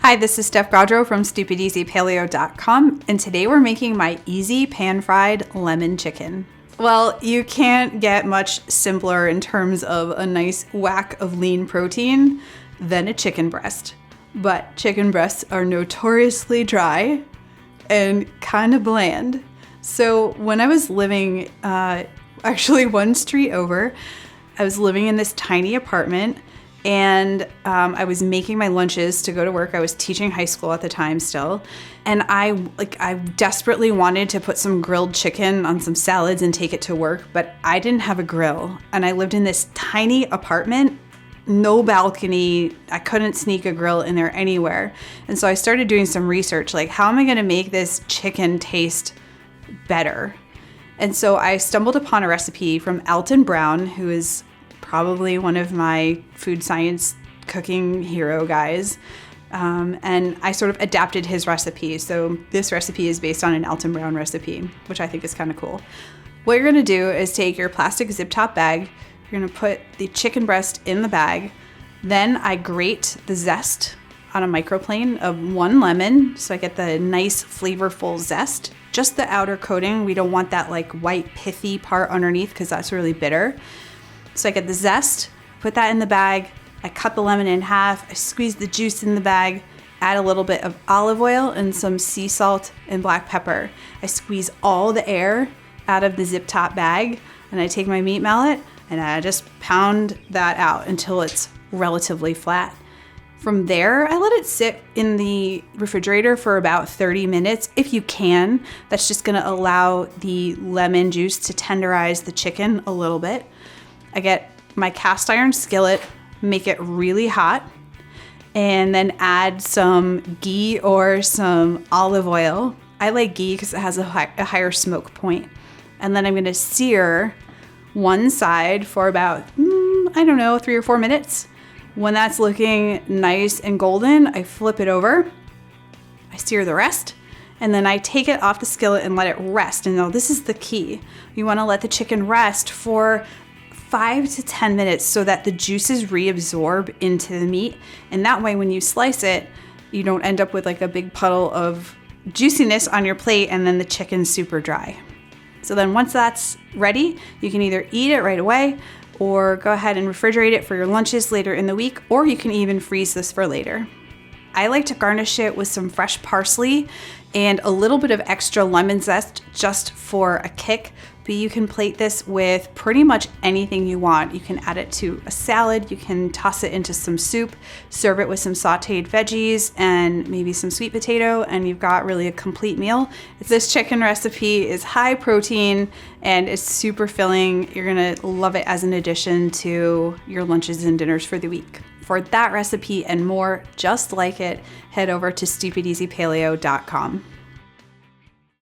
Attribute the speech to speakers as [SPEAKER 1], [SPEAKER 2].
[SPEAKER 1] Hi, this is Steph Gaudreau from StupidEasyPaleo.com, and today we're making my easy pan-fried lemon chicken. Well, you can't get much simpler in terms of a nice whack of lean protein than a chicken breast. But chicken breasts are notoriously dry and kind of bland. So when I was living, actually one street over, I was living in this tiny apartment, and I was making my lunches to go to work. I was teaching high school at the time still. And I desperately wanted to put some grilled chicken on some salads and take it to work, but I didn't have a grill. And I lived in this tiny apartment, no balcony. I couldn't sneak a grill in there anywhere. And so I started doing some research, like, how am I gonna make this chicken taste better? And so I stumbled upon a recipe from Alton Brown, who is probably one of my food science cooking hero guys. And I sort of adapted his recipe. So this recipe is based on an Alton Brown recipe, which I think is kind of cool. What you're gonna do is take your plastic zip top bag, you're gonna put the chicken breast in the bag. Then I grate the zest on a microplane of 1 lemon, so I get the nice flavorful zest. Just the outer coating. We don't want that like white pithy part underneath because that's really bitter. So I get the zest, put that in the bag, I cut the lemon in half, I squeeze the juice in the bag, add a little bit of olive oil and some sea salt and black pepper. I squeeze all the air out of the zip top bag, and I take my meat mallet and I just pound that out until it's relatively flat. From there, I let it sit in the refrigerator for about 30 minutes if you can. That's just gonna allow the lemon juice to tenderize the chicken a little bit. I get my cast iron skillet, make it really hot, and then add some ghee or some olive oil. I like ghee because it has a higher smoke point. And then I'm gonna sear one side for about, 3 or 4 minutes. When that's looking nice and golden, I flip it over, I sear the rest, and then I take it off the skillet and let it rest. And now this is the key. You wanna let the chicken rest for 5 to 10 minutes so that the juices reabsorb into the meat. And that way, when you slice it, you don't end up with like a big puddle of juiciness on your plate and then the chicken's super dry. So then once that's ready, you can either eat it right away or go ahead and refrigerate it for your lunches later in the week, or you can even freeze this for later. I like to garnish it with some fresh parsley and a little bit of extra lemon zest just for a kick. But you can plate this with pretty much anything you want. You can add it to a salad, you can toss it into some soup, serve it with some sauteed veggies and maybe some sweet potato, and you've got really a complete meal. This chicken recipe is high protein and it's super filling. You're gonna love it as an addition to your lunches and dinners for the week. For that recipe and more just like it, head over to StupidEasyPaleo.com.